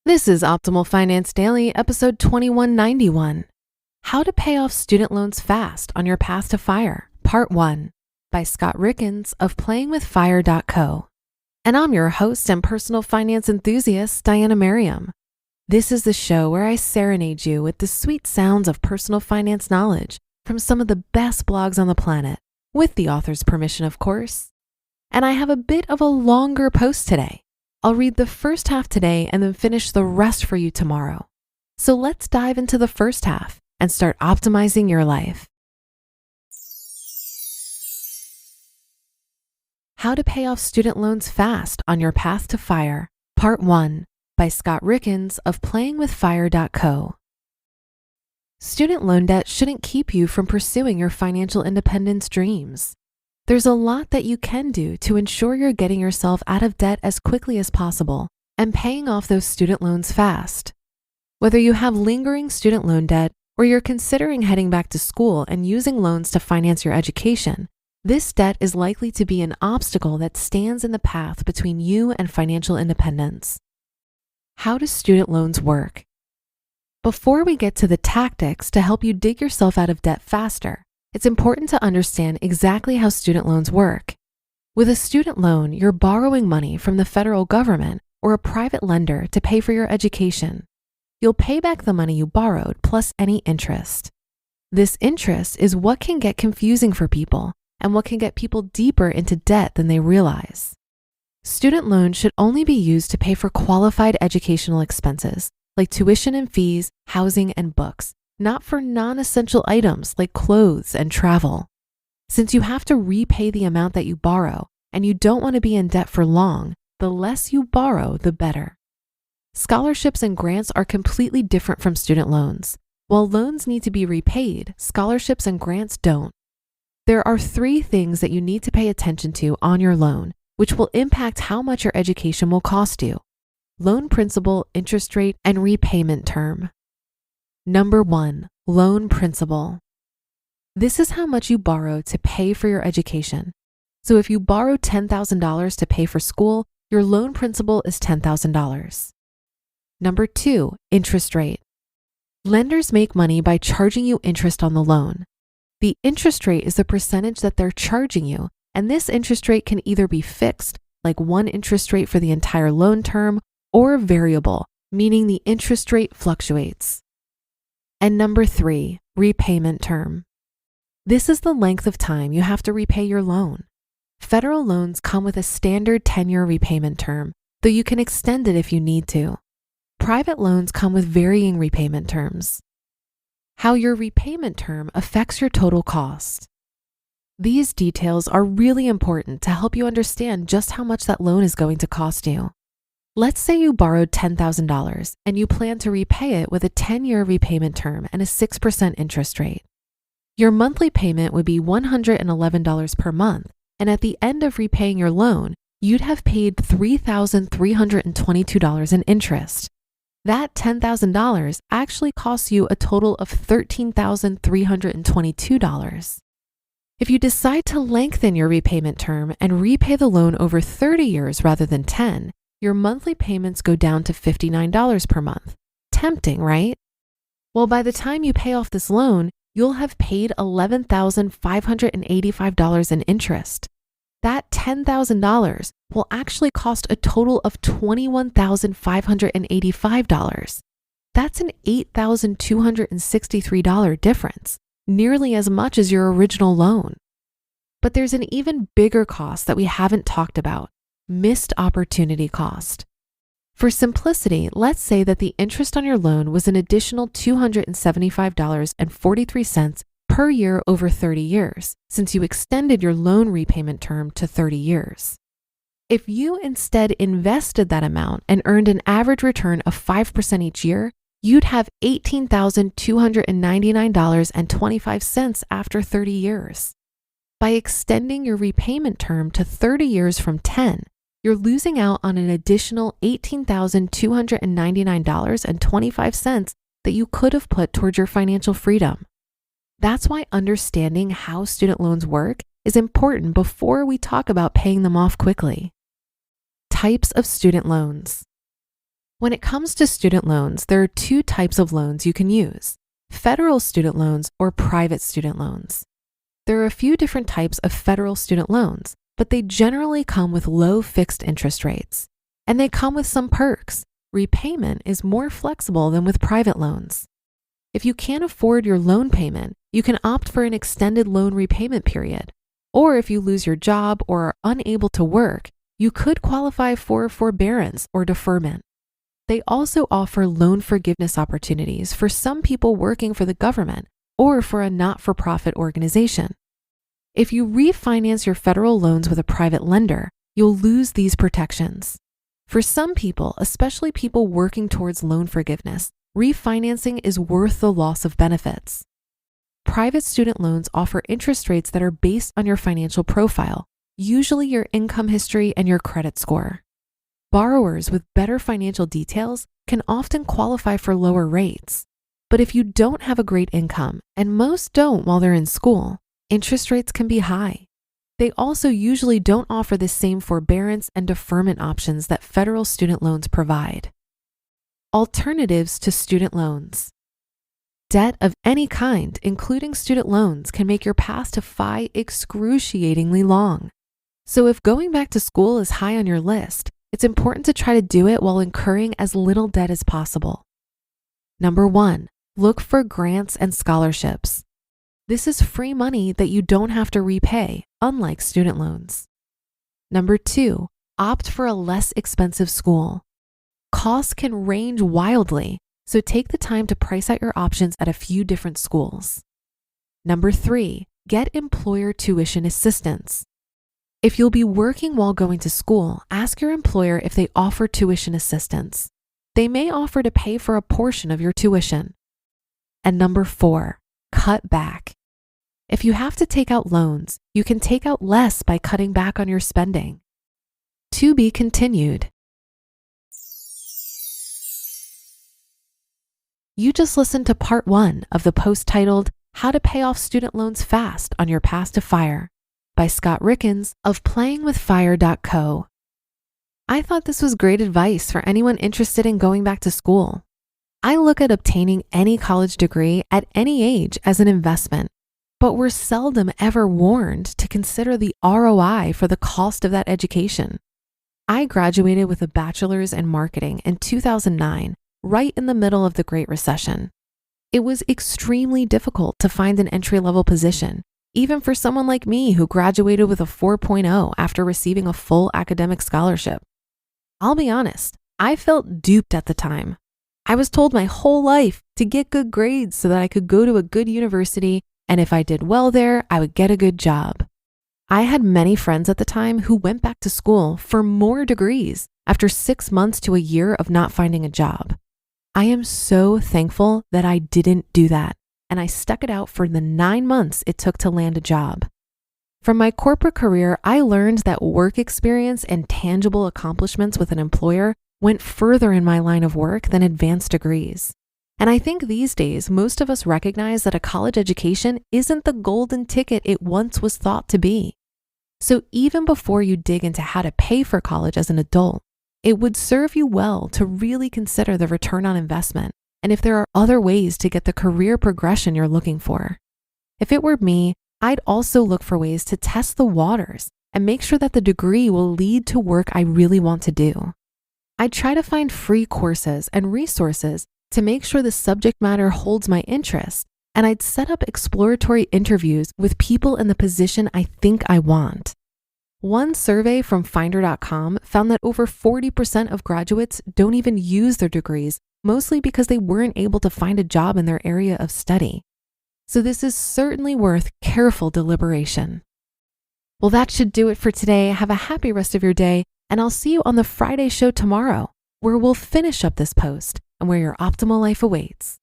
This is Optimal Finance Daily, episode 2191. How to Pay Off Student Loans Fast on Your Path to FIRE, Part 1, by Scott Rickens of PlayingWithFire.co. And I'm your host and personal finance enthusiast, Diana Merriam. This is the show where I serenade you with the sweet sounds of personal finance knowledge from some of the best blogs on the planet, with the author's permission, of course. And I have a bit of a longer post today. I'll read the first half today and then finish the rest for you tomorrow. So let's dive into the first half and start optimizing your life. How to Pay Off Student Loans Fast on Your Path to FIRE, Part 1, by Scott Rickens of PlayingWithFire.co. Student loan debt shouldn't keep you from pursuing your financial independence dreams. There's a lot that you can do to ensure you're getting yourself out of debt as quickly as possible and paying off those student loans fast. Whether you have lingering student loan debt or you're considering heading back to school and using loans to finance your education, this debt is likely to be an obstacle that stands in the path between you and financial independence. How do student loans work? Before we get to the tactics to help you dig yourself out of debt faster, it's important to understand exactly how student loans work. With a student loan, you're borrowing money from the federal government or a private lender to pay for your education. You'll pay back the money you borrowed plus any interest. This interest is what can get confusing for people and what can get people deeper into debt than they realize. Student loans should only be used to pay for qualified educational expenses like tuition and fees, housing, and books, not for non-essential items like clothes and travel. Since you have to repay the amount that you borrow and you don't want to be in debt for long, the less you borrow, the better. Scholarships and grants are completely different from student loans. While loans need to be repaid, scholarships and grants don't. There are 3 things that you need to pay attention to on your loan, which will impact how much your education will cost you: loan principal, interest rate, and repayment term. Number 1, loan principal. This is how much you borrow to pay for your education. So if you borrow $10,000 to pay for school, your loan principal is $10,000. Number 2, interest rate. Lenders make money by charging you interest on the loan. The interest rate is the percentage that they're charging you, and this interest rate can either be fixed, like one interest rate for the entire loan term, or variable, meaning the interest rate fluctuates. And number 3, repayment term. This is the length of time you have to repay your loan. Federal loans come with a standard 10-year repayment term, though you can extend it if you need to. Private loans come with varying repayment terms. How your repayment term affects your total cost. These details are really important to help you understand just how much that loan is going to cost you. Let's say you borrowed $10,000 and you plan to repay it with a 10-year repayment term and a 6% interest rate. Your monthly payment would be $111 per month, and at the end of repaying your loan, you'd have paid $3,322 in interest. That $10,000 actually costs you a total of $13,322. If you decide to lengthen your repayment term and repay the loan over 30 years rather than 10, your monthly payments go down to $59 per month. Tempting, right? Well, by the time you pay off this loan, you'll have paid $11,585 in interest. That $10,000 will actually cost a total of $21,585. That's an $8,263 difference, nearly as much as your original loan. But there's an even bigger cost that we haven't talked about: missed opportunity cost. For simplicity, let's say that the interest on your loan was an additional $275.43 per year over 30 years, since you extended your loan repayment term to 30 years. If you instead invested that amount and earned an average return of 5% each year, you'd have $18,299.25 after 30 years. By extending your repayment term to 30 years from 10, you're losing out on an additional $18,299.25 that you could have put towards your financial freedom. That's why understanding how student loans work is important before we talk about paying them off quickly. Types of student loans. When it comes to student loans, there are two types of loans you can use: federal student loans or private student loans. There are a few different types of federal student loans, but they generally come with low fixed interest rates. And they come with some perks. Repayment is more flexible than with private loans. If you can't afford your loan payment, you can opt for an extended loan repayment period. Or if you lose your job or are unable to work, you could qualify for forbearance or deferment. They also offer loan forgiveness opportunities for some people working for the government or for a not-for-profit organization. If you refinance your federal loans with a private lender, you'll lose these protections. For some people, especially people working towards loan forgiveness, refinancing is worth the loss of benefits. Private student loans offer interest rates that are based on your financial profile, usually your income history and your credit score. Borrowers with better financial details can often qualify for lower rates. But if you don't have a great income, and most don't while they're in school, interest rates can be high. They also usually don't offer the same forbearance and deferment options that federal student loans provide. Alternatives to student loans. Debt of any kind, including student loans, can make your path to FI excruciatingly long. So if going back to school is high on your list, it's important to try to do it while incurring as little debt as possible. Number 1, look for grants and scholarships. This is free money that you don't have to repay, unlike student loans. Number 2, opt for a less expensive school. Costs can range wildly, so take the time to price out your options at a few different schools. Number 3, get employer tuition assistance. If you'll be working while going to school, ask your employer if they offer tuition assistance. They may offer to pay for a portion of your tuition. And number 4, cut back. If you have to take out loans, you can take out less by cutting back on your spending. To be continued. You just listened to part 1 of the post titled How to Pay Off Student Loans Fast on Your Path to FIRE by Scott Rickens of playingwithfire.co. I thought this was great advice for anyone interested in going back to school. I look at obtaining any college degree at any age as an investment, but we're seldom ever warned to consider the ROI for the cost of that education. I graduated with a bachelor's in marketing in 2009, right in the middle of the Great Recession. It was extremely difficult to find an entry-level position, even for someone like me who graduated with a 4.0 after receiving a full academic scholarship. I'll be honest, I felt duped at the time. I was told my whole life to get good grades so that I could go to a good university, and if I did well there, I would get a good job. I had many friends at the time who went back to school for more degrees after 6 months to a year of not finding a job. I am so thankful that I didn't do that, and I stuck it out for the 9 months it took to land a job. From my corporate career, I learned that work experience and tangible accomplishments with an employer went further in my line of work than advanced degrees. And I think these days, most of us recognize that a college education isn't the golden ticket it once was thought to be. So even before you dig into how to pay for college as an adult, it would serve you well to really consider the return on investment and if there are other ways to get the career progression you're looking for. If it were me, I'd also look for ways to test the waters and make sure that the degree will lead to work I really want to do. I'd try to find free courses and resources to make sure the subject matter holds my interest, and I'd set up exploratory interviews with people in the position I think I want. One survey from Finder.com found that over 40% of graduates don't even use their degrees, mostly because they weren't able to find a job in their area of study. So this is certainly worth careful deliberation. Well, that should do it for today. Have a happy rest of your day, and I'll see you on the Friday show tomorrow, where we'll finish up this post and where your optimal life awaits.